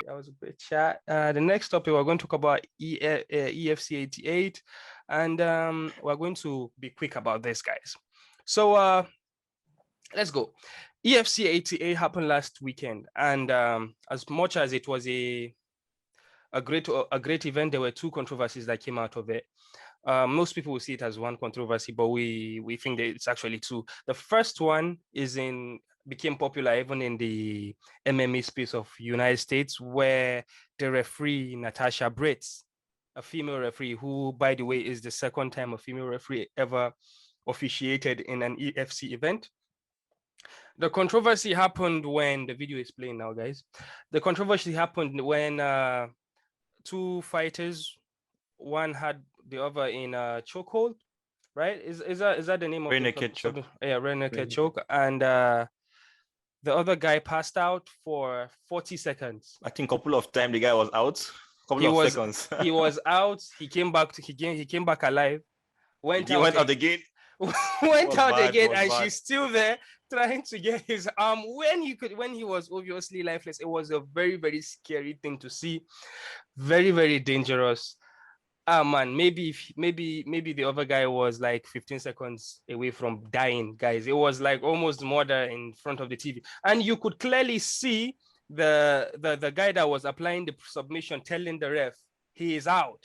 That was a great chat. The next topic, we're going to talk about EFC 88. And we're going to be quick about this, guys. So let's go. EFC 88 happened last weekend. And as much as it was a great event, there were two controversies that came out of it. Most people will see it as one controversy, but we think that it's actually two. The first one became popular even in the MMA space of United States, where the referee Natasha Brits, a female referee who, by the way, is the second time a female referee ever officiated in an EFC event. The controversy happened when the video is playing now, guys. The controversy happened when two fighters, one had the other in a chokehold, right? Is that the name of rear naked choke? Yeah, rear naked choke. And the other guy passed out for 40 seconds. I think a couple of times the guy was out. Seconds. He was out. He came back alive. Went out again. Went out again, and she's still there trying to get his arm when he was obviously lifeless. It was a very, very scary thing to see. Very, very dangerous. Man, maybe the other guy was like 15 seconds away from dying, guys. It was like almost murder in front of the TV, and you could clearly see the guy that was applying the submission telling the ref he is out,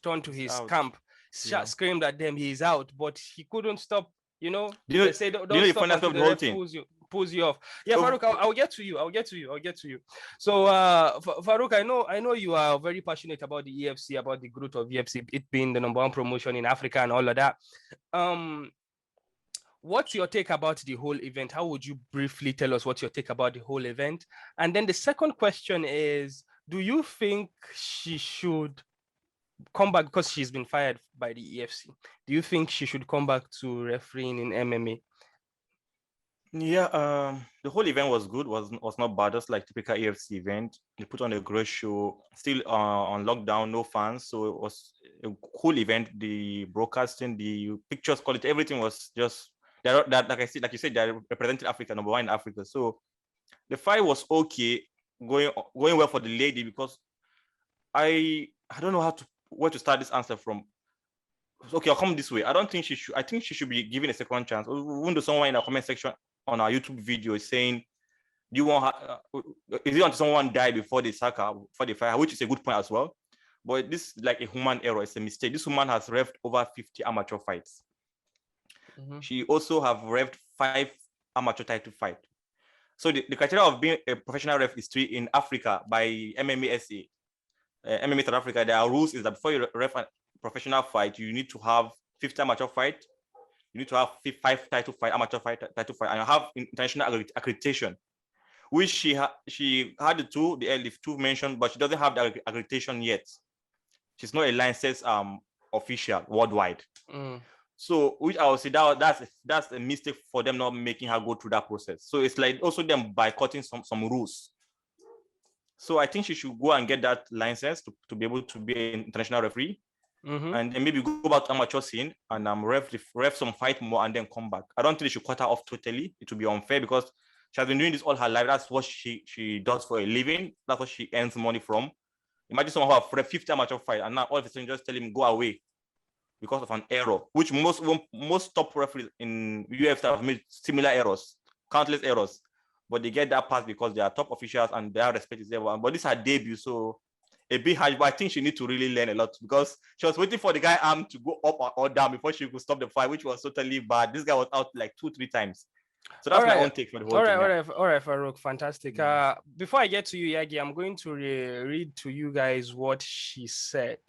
turned to his camp, screamed at them, he's out, but he couldn't stop. They say don't stop until the ref pulls you off. Yeah, Farouk, I'll get to you. So Farouk, I know you are very passionate about the EFC, about the growth of EFC, it being the #1 promotion in Africa and all of that. What's your take about the whole event? How would you briefly tell us what's your take about the whole event? And then the second question is, do you think she should come back, because she's been fired by the EFC? Do you think she should come back to refereeing in MMA? Yeah, the whole event was good, was not bad, just like typical EFC event. They put on a great show, still on lockdown, no fans, so it was a cool event. The broadcasting, the pictures, quality, everything was just that. Like you said, they represented Africa, #1 in Africa. So the fight was okay, going well for the lady, because I don't know where to start this answer from. Okay, I'll come this way. I think she should be given a second chance. Even though someone in the comment section on our YouTube video is saying, is it until someone die before they sack her, before they fire, which is a good point as well. But this is like a human error. It's a mistake. This woman has reffed over 50 amateur fights. Mm-hmm. She also have reffed 5 amateur title fights. So the criteria of being a professional ref is 3 in Africa by MMASA. MMA South Africa, there are rules is that before you ref a professional fight, you need to have 50 amateur fight, you need to have 5 title fight, amateur fight, title fight, and you have international accreditation, which she had the 2, the 2 mentioned, but she doesn't have the accreditation yet. She's not a licensed official worldwide. So, which I would say that's a mistake for them not making her go through that process. So it's like also them boycotting some rules. So I think she should go and get that license to be able to be an international referee. Mm-hmm. And then maybe go back to amateur scene and ref some fight more and then come back. I don't think they should cut her off totally. It would be unfair, because she has been doing this all her life. That's what she does for a living. That's what she earns money from. Imagine someone who have 50 amateur fight and now all of a sudden just tell him go away because of an error, which most top referees in UFC have made similar errors, countless errors. But they get that pass because they are top officials and their respect is there. But this is her debut, so a bit harsh. But I think she needs to really learn a lot, because she was waiting for the guy arm to go up or down before she could stop the fight, which was totally bad. This guy was out like 2-3 times. So that's my own take for the whole thing. All right, Farouk, fantastic. Before I get to you, Yagi, I'm going to read to you guys what she said.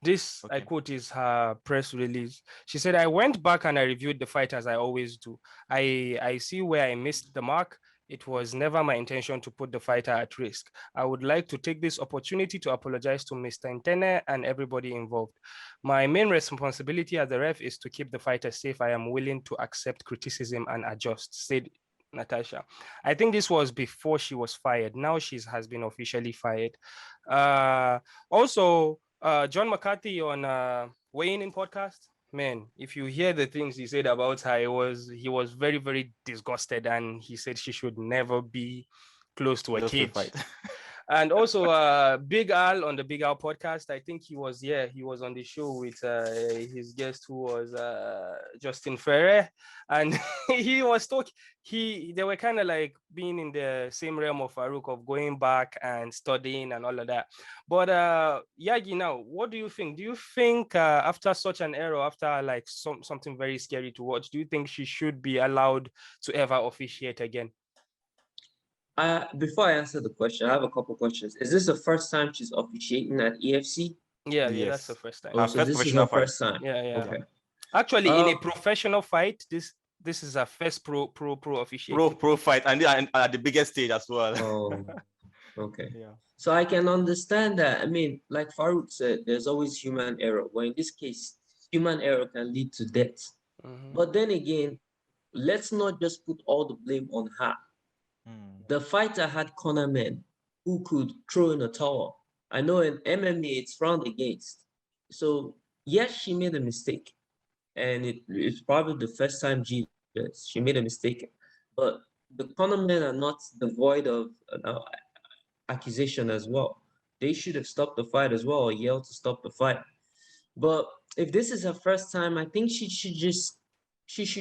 This, okay. I quote, is her press release. She said, "I went back and I reviewed the fight as I always do. I see where I missed the mark. It was never my intention to put the fighter at risk. I would like to take this opportunity to apologize to Mr. Ntene and everybody involved. My main responsibility as a ref is to keep the fighter safe. I am willing to accept criticism and adjust," said Natasha. I think this was before she was fired. Now she has been officially fired. Also, John McCarthy on Weighing In podcast, man, if you hear the things he said about her, he was very, very disgusted, and he said she should never be close to a cage. And also Big Al on the Big Al podcast. I think he was on the show with his guest who was Justin Ferrer, and he was talking. They were kind of like being in the same realm of Farouk of going back and studying and all of that. But Yagi, now, what do you think? Do you think after such an era, after like something very scary to watch, do you think she should be allowed to ever officiate again? Before I answer the question, I have a couple questions. Is this the first time she's officiating at EFC? Yeah, Yes. that's the first time. Oh, Our so first this is professional her first fight. time. Yeah. Okay. Actually, in a professional fight, this is her first pro officiating. Pro fight, and at the biggest stage as well. Oh, okay. Yeah. So I can understand that. I mean, like Farouk said, there's always human error. Well, in this case, human error can lead to death. But then again, let's not just put all the blame on her. The fighter had cornermen who could throw in a towel. I know in MMA it's frowned against. So yes, she made a mistake. And it's probably the first time she made a mistake. But the cornermen are not devoid of accusation as well. They should have stopped the fight as well, or yelled to stop the fight. But if this is her first time, I think she should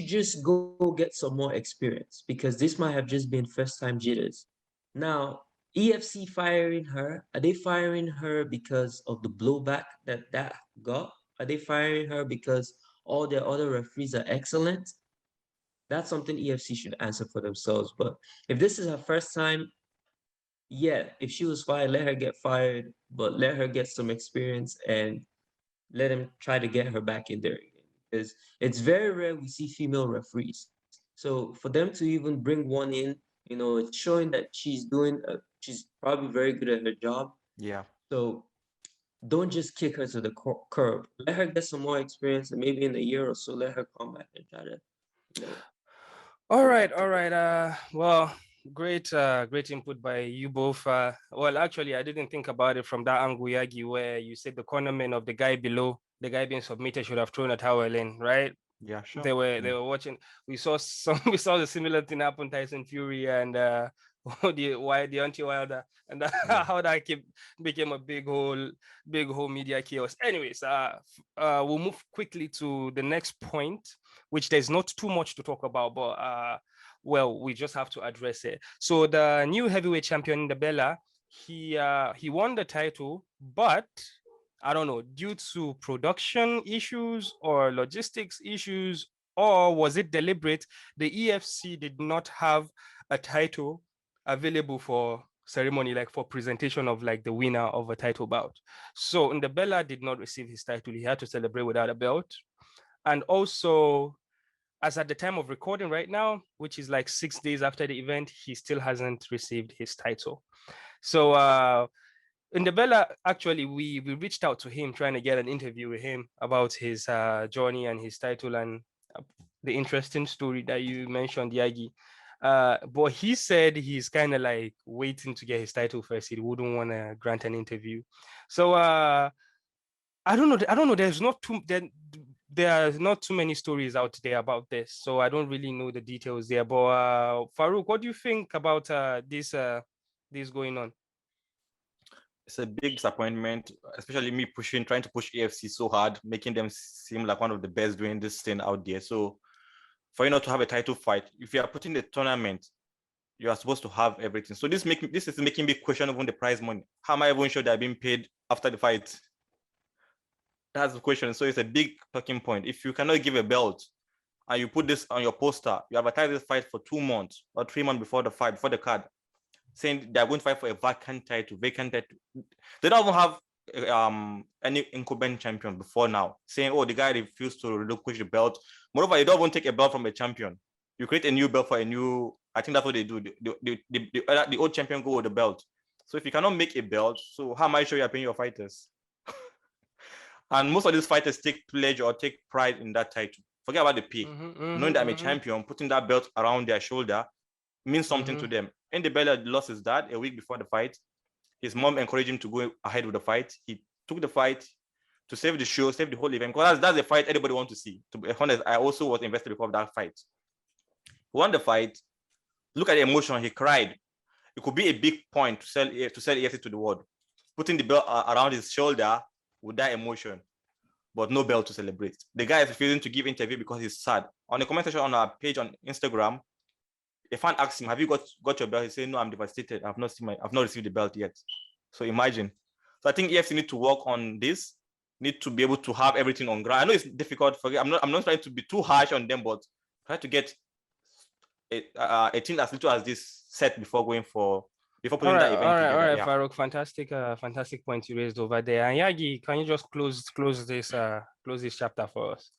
just go get some more experience, because this might have just been first time jitters. Now, EFC firing her, are they firing her because of the blowback that got? Are they firing her because all their other referees are excellent? That's something EFC should answer for themselves. But if this is her first time, yeah, if she was fired, let her get fired, but let her get some experience and let him try to get her back in there again. Because it's very rare we see female referees. So for them to even bring one in, it's showing that she's probably very good at her job. Yeah. So don't just kick her to the curb. Let her get some more experience, and maybe in a year or so, let her come back and try to, All right. Well, great input by you both. Well, actually, I didn't think about it from that angle, Yagi, where you said the cornerman of the guy below, the guy being submitted, should have thrown a towel in, right? Yeah, sure. They were watching. We saw the similar thing happen Tyson Fury and the anti-Wilder, and how that became a big whole media chaos. Anyways, we'll move quickly to the next point, which there's not too much to talk about, but well, we just have to address it. So the new heavyweight champion, Ndebela, he won the title, but I don't know, due to production issues or logistics issues, or was it deliberate? The EFC did not have a title available for ceremony, like for presentation of like the winner of a title bout. So Ndebela did not receive his title. He had to celebrate without a belt. And also, as at the time of recording right now, which is like 6 days after the event, he still hasn't received his title. So Ndebela, actually, we reached out to him trying to get an interview with him about his journey and his title and the interesting story that you mentioned, Yagi. But he said he's kind of like waiting to get his title first. He wouldn't want to grant an interview. So I don't know. There are not too many stories out there about this, so I don't really know the details there. But Farouk, what do you think about this going on? It's a big disappointment, especially me trying to push EFC so hard, making them seem like one of the best doing this thing out there. So for you not to have a title fight, if you are putting the tournament, you are supposed to have everything. So this is making me question even the prize money. How am I even sure they're being paid after the fight? That's the question. So it's a big talking point. If you cannot give a belt and you put this on your poster, you advertise this fight for 2 months or 3 months before the fight, before the card, saying they're going to fight for a vacant title. They don't even have any incumbent champion before now, saying, oh, the guy refused to relinquish the belt. Moreover, you don't even take a belt from a champion. You create a new belt for a new, I think that's what they do. The old champion go with the belt. So if you cannot make a belt, so how am I sure you're paying your fighters? And most of these fighters take pleasure or take pride in that title. Forget about the pay. Knowing that I'm a champion, putting that belt around their shoulder means something to them. Ndebela lost his dad a week before the fight. His mom encouraged him to go ahead with the fight. He took the fight to save the show, save the whole event. Because that's the fight everybody wants to see. To be honest, I also was invested because of that fight. He won the fight. Look at the emotion. He cried. it could be a big point to sell EFC to the world. Putting the belt around his shoulder with that emotion, but no belt to celebrate. The guy is refusing to give interview because he's sad. On the comment section on our page on Instagram, a fan asked him, "Have you got your belt?" He said, "No, I'm devastated. I've not received the belt yet." So imagine. So I think EFC need to work on this. Need to be able to have everything on ground. I know it's difficult. I'm not trying to be too harsh on them, but try to get a team as little as this set before putting that event together. All right, yeah. Farouk, fantastic point you raised over there. And Yagi, can you just close this chapter for us?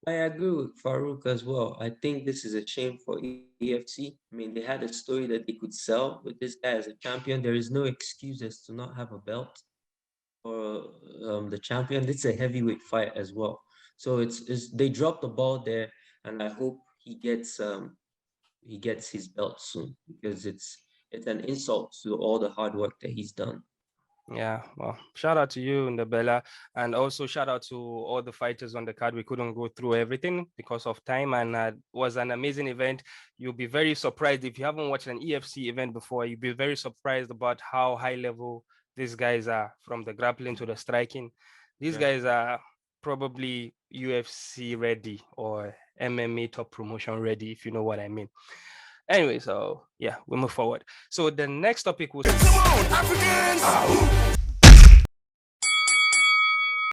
I agree with Farouk as well. I think this is a shame for EFC. I mean, they had a story that they could sell with this guy as a champion. There is no excuses to not have a belt for the champion. It's a heavyweight fight as well. So it's they dropped the ball there, and I hope he gets his belt soon, because it's an insult to all the hard work that he's done. Yeah, well, shout out to you, Mndebela, and also shout out to all the fighters on the card. We couldn't go through everything because of time, and it was an amazing event. You'll be very surprised if you haven't watched an EFC event before. You'll be very surprised about how high level these guys are, from the grappling to the striking. These guys are probably UFC ready or MMA top promotion ready, if you know what I mean. Anyway, so yeah, we move forward. So the next topic was